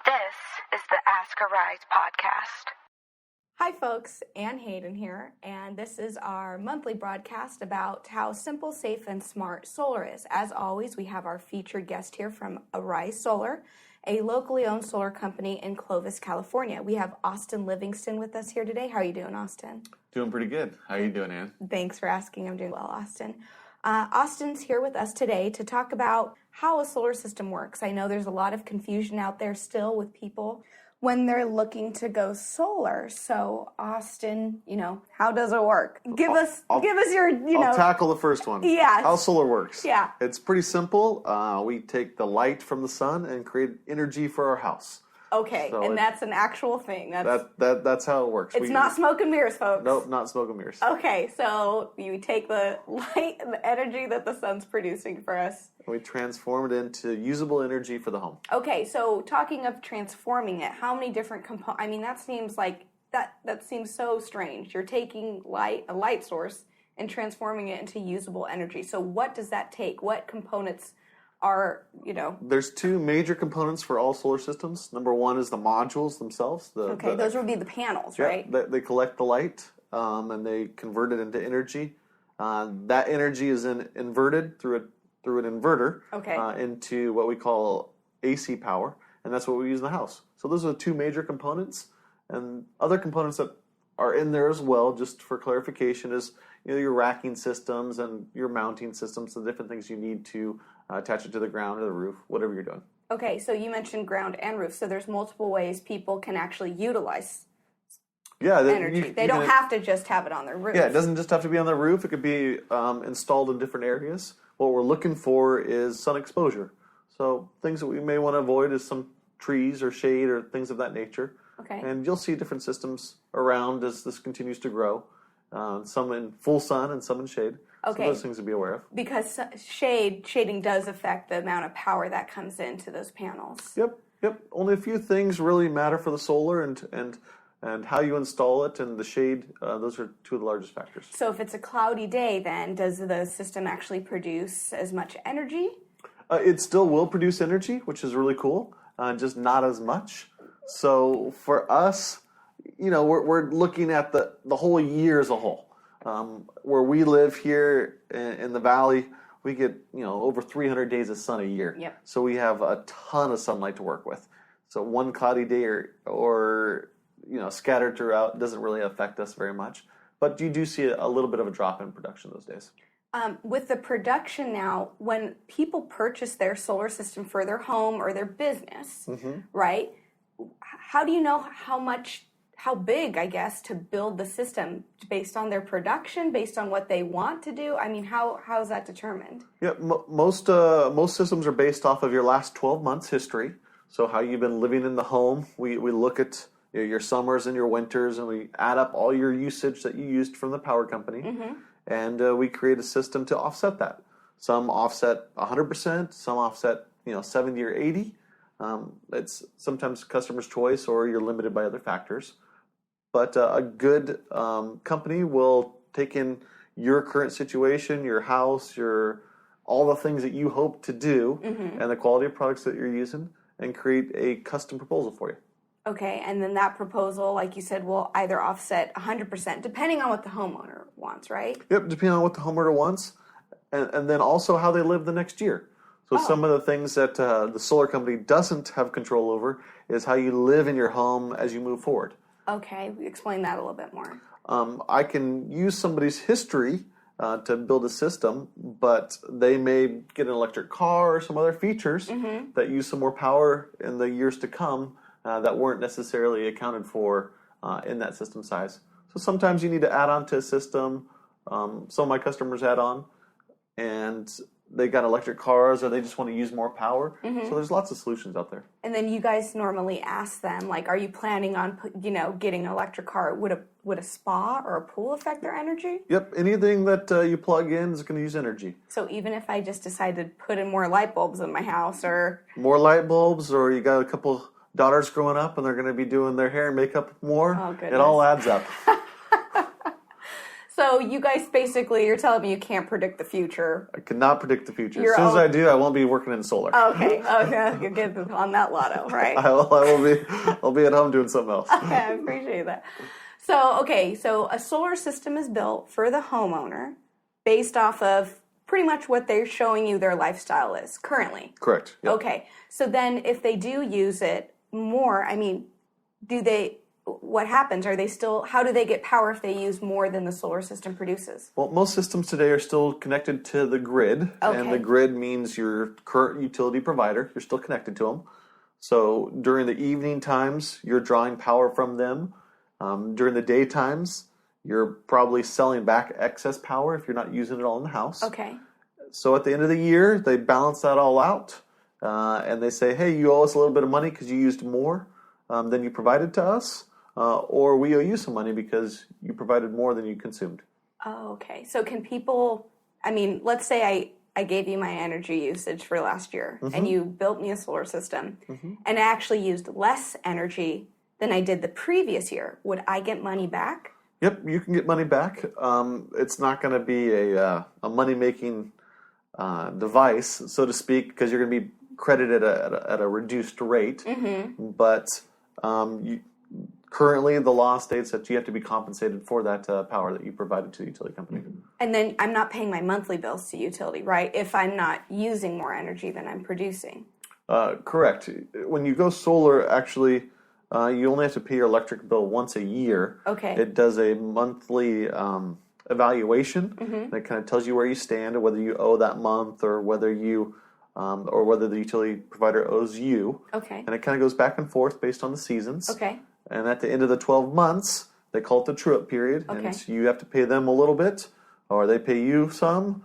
This is the Ask Arise podcast. Hi folks, Ann Hayden here, and this is our monthly broadcast about how simple, safe, and smart solar is. As always, we have our featured guest here from Arise Solar, a locally owned solar company in Clovis, California. We have Austin Livingston with us here today. How are you doing, Austin? Doing pretty good. How are you doing, Ann? Thanks for asking. I'm doing well, Austin. Austin's here with us today to talk about how a solar system works. I know there's a lot of confusion out there still with people when they're looking to go solar. So, Austin, how does it work? Give us your, I'll tackle the first one. Yes. How solar works. Yeah. It's pretty simple. We take the light from the sun and create energy for our house. Okay, so that's an actual thing. That's how it works. It's not smoke and mirrors, folks. Nope, not smoke and mirrors. Okay, so you take the light and the energy that the sun's producing for us. We transform it into usable energy for the home. Okay, so talking of transforming it, how many different components? I mean, that seems like that seems so strange. You're taking a light source, and transforming it into usable energy. So what does that take? What components are, There's two major components for all solar systems. Number one is the modules themselves. Those would be the panels, right? They collect the light and they convert it into energy. That energy is then inverted through an inverter into what we call AC power, and that's what we use in the house. So those are the two major components, and other components that are in there as well, just for clarification, is your racking systems and your mounting systems, the different things you need to attach it to the ground or the roof, whatever you're doing. Okay, so you mentioned ground and roof, so there's multiple ways people can actually utilize energy. They don't have to just have it on their roof. Yeah, it doesn't just have to be on the roof. It could be installed in different areas. What we're looking for is sun exposure. So things that we may want to avoid is some trees or shade or things of that nature. Okay. And you'll see different systems around as this continues to grow. Some in full sun and some in shade. Okay. So those things to be aware of. Because shading does affect the amount of power that comes into those panels. Yep. Only a few things really matter for the solar, and how you install it and the shade, those are two of the largest factors. So if it's a cloudy day, then does the system actually produce as much energy? It still will produce energy, which is really cool, just not as much. So for us, we're looking at the whole year as a whole. Where we live here in the valley, we get over 300 days of sun a year. Yep. So we have a ton of sunlight to work with. So one cloudy day or scattered throughout doesn't really affect us very much. But you do see a little bit of a drop in production those days. With the production now, when people purchase their solar system for their home or their business, right? How do you know how big, I guess, to build the system based on their production, based on what they want to do? I mean, how is that determined? Yeah, most systems are based off of your last 12 months history. So how you've been living in the home. We look at your summers and your winters, and we add up all your usage that you used from the power company, and we create a system to offset that. Some offset 100%, some offset 70 or 80. It's sometimes customer's choice, or you're limited by other factors. But a good company will take in your current situation, your house, all the things that you hope to do, and the quality of products that you're using, and create a custom proposal for you. Okay, and then that proposal, like you said, will either offset 100%, depending on what the homeowner wants, right? Yep, depending on what the homeowner wants, and then also how they live the next year. So some of the things that the solar company doesn't have control over is how you live in your home as you move forward. Okay, explain that a little bit more. I can use somebody's history to build a system, but they may get an electric car or some other features that use some more power in the years to come that weren't necessarily accounted for in that system size. So sometimes you need to add on to a system. Some of my customers add on, and they got electric cars, or they just want to use more power. So there's lots of solutions out there. And then you guys normally ask them, like, are you planning on, getting an electric car? Would a spa or a pool affect their energy? Yep, anything that you plug in is going to use energy. So even if I just decided to put in more light bulbs in my house, or more light bulbs, or you got a couple daughters growing up and they're going to be doing their hair and makeup more, oh, goodness. It all adds up. So you guys basically, you're telling me you can't predict the future. I cannot predict the future. You're As soon as all- I do, I won't be working in solar. Okay, you're getting on that lotto, right? I'll be at home doing something else. Okay, I appreciate that. So a solar system is built for the homeowner based off of pretty much what they're showing you their lifestyle is currently. Correct. Yep. Okay, so then if they do use it more, I mean, what happens? How do they get power if they use more than the solar system produces? Well, most systems today are still connected to the grid, and the grid means your current utility provider. You're still connected to them. So during the evening times, you're drawing power from them. During the day times, you're probably selling back excess power if you're not using it all in the house. Okay. So at the end of the year, they balance that all out, and they say, hey, you owe us a little bit of money because you used more than you provided to us, or we owe you some money because you provided more than you consumed. Oh, okay. So can people, I mean, let's say I gave you my energy usage for last year, and you built me a solar system, and I actually used less energy than I did the previous year. Would I get money back? Yep, you can get money back. It's not going to be a money-making device, so to speak, because you're going to be credited at a reduced rate. But currently, the law states that you have to be compensated for that power that you provided to the utility company. And then I'm not paying my monthly bills to utility, right? If I'm not using more energy than I'm producing. Correct. When you go solar, actually, you only have to pay your electric bill once a year. Okay. It does a monthly evaluation. And it kind of tells you where you stand, whether you owe that month, or whether the utility provider owes you. Okay. And it kind of goes back and forth based on the seasons. Okay. And at the end of the 12 months, they call it the true-up period. Okay. And you have to pay them a little bit, or they pay you some,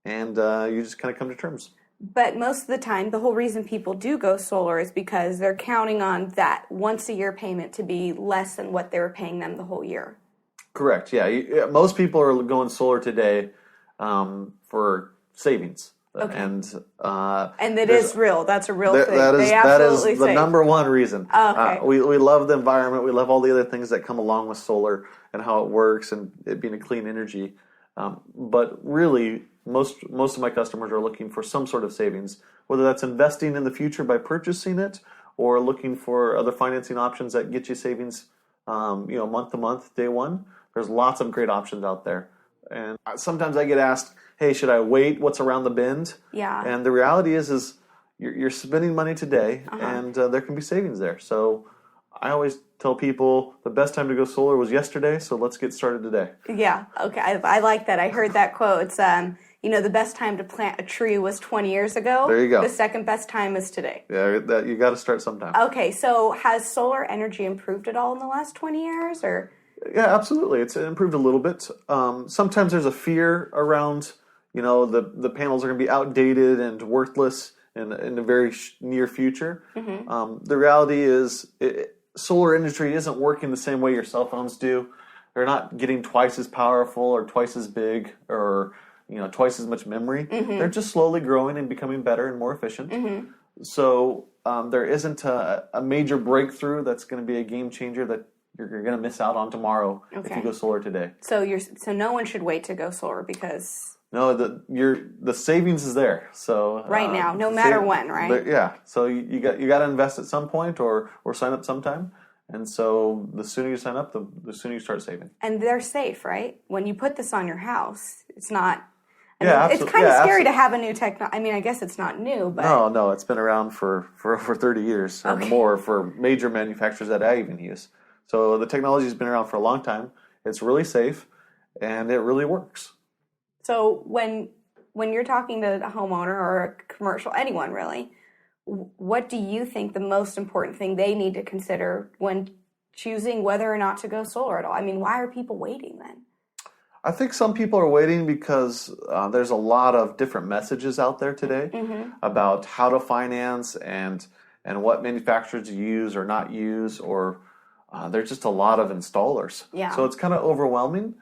and you just kind of come to terms. But most of the time, the whole reason people do go solar is because they're counting on that once-a-year payment to be less than what they were paying them the whole year. Correct, yeah. Most people are going solar today for savings. Okay. And it is real. That's a real thing. That is the save. number one reason. Okay. We love the environment. We love all the other things that come along with solar and how it works and it being a clean energy. But really, most of my customers are looking for some sort of savings, whether that's investing in the future by purchasing it or looking for other financing options that get you savings, month to month, day one. There's lots of great options out there. And sometimes I get asked, hey, should I wait? What's around the bend? Yeah. And the reality is you're spending money today, and there can be savings there. So I always tell people the best time to go solar was yesterday, so let's get started today. Yeah, okay. I like that. I heard that quote. It's, the best time to plant a tree was 20 years ago. There you go. The second best time is today. Yeah, you got to start sometime. Okay, so has solar energy improved at all in the last 20 years? Or? Yeah, absolutely. It's improved a little bit. Sometimes there's a fear around, the panels are going to be outdated and worthless in the very near future. The reality is solar industry isn't working the same way your cell phones do. They're not getting twice as powerful or twice as big or twice as much memory. They're just slowly growing and becoming better and more efficient. So there isn't a major breakthrough that's going to be a game changer that you're going to miss out on tomorrow if you go solar today. So no one should wait to go solar because the savings is there. So right now, no matter when, right? Yeah. So you got to invest at some point or sign up sometime. And so the sooner you sign up, the sooner you start saving. And they're safe, right? When you put this on your house, it's not. It's kind of scary to have a new technology. I mean, I guess it's not new, but no, it's been around for over 30 years or more for major manufacturers that I even use. So the technology has been around for a long time. It's really safe, and it really works. So when you're talking to a homeowner or a commercial, anyone really, what do you think the most important thing they need to consider when choosing whether or not to go solar at all? I mean, why are people waiting then? I think some people are waiting because there's a lot of different messages out there today about how to finance and what manufacturers use or not use, or there's just a lot of installers. Yeah. So it's kind of overwhelming.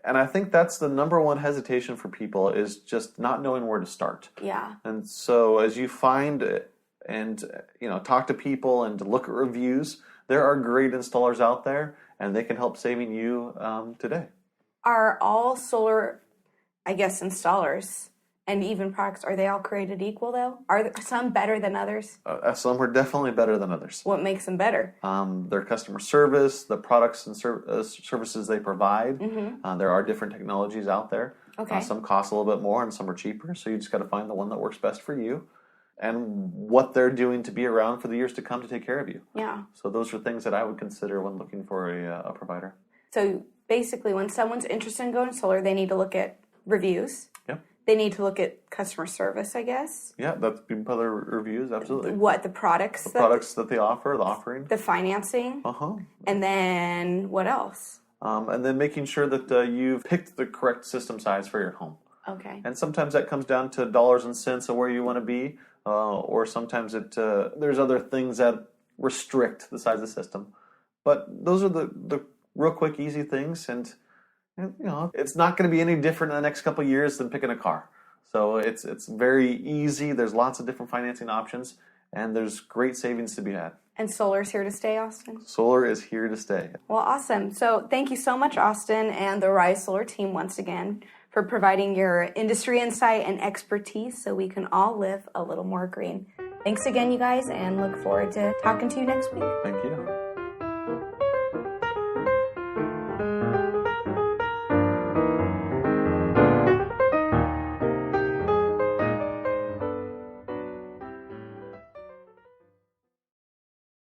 And I think that's the number one hesitation for people is just not knowing where to start. Yeah. And so as you find it and talk to people and look at reviews, there are great installers out there, and they can help saving you today. Are all solar, I guess, installers and even products, are they all created equal, though? Are some better than others? Some are definitely better than others. What makes them better? Their customer service, the products and services they provide. There are different technologies out there. Okay. Some cost a little bit more and some are cheaper, so you just got to find the one that works best for you and what they're doing to be around for the years to come to take care of you. Yeah. So those are things that I would consider when looking for a provider. So basically, when someone's interested in going solar, they need to look at reviews. Yeah. They need to look at customer service, I guess. Yeah, that's been part of the reviews, absolutely. What, the products? The products that they offer, the offering. The financing. Uh-huh. And then what else? And then making sure that you've picked the correct system size for your home. Okay. And sometimes that comes down to dollars and cents of where you want to be, or sometimes there's other things that restrict the size of the system. But those are the real quick, easy things, and it's not going to be any different in the next couple of years than picking a car. So it's very easy. There's lots of different financing options, and there's great savings to be had. And solar's here to stay, Austin? Solar is here to stay. Well, awesome. So thank you so much, Austin, and the Rise Solar team once again for providing your industry insight and expertise so we can all live a little more green. Thanks again, you guys, and look forward to talking to you next week. Thank you.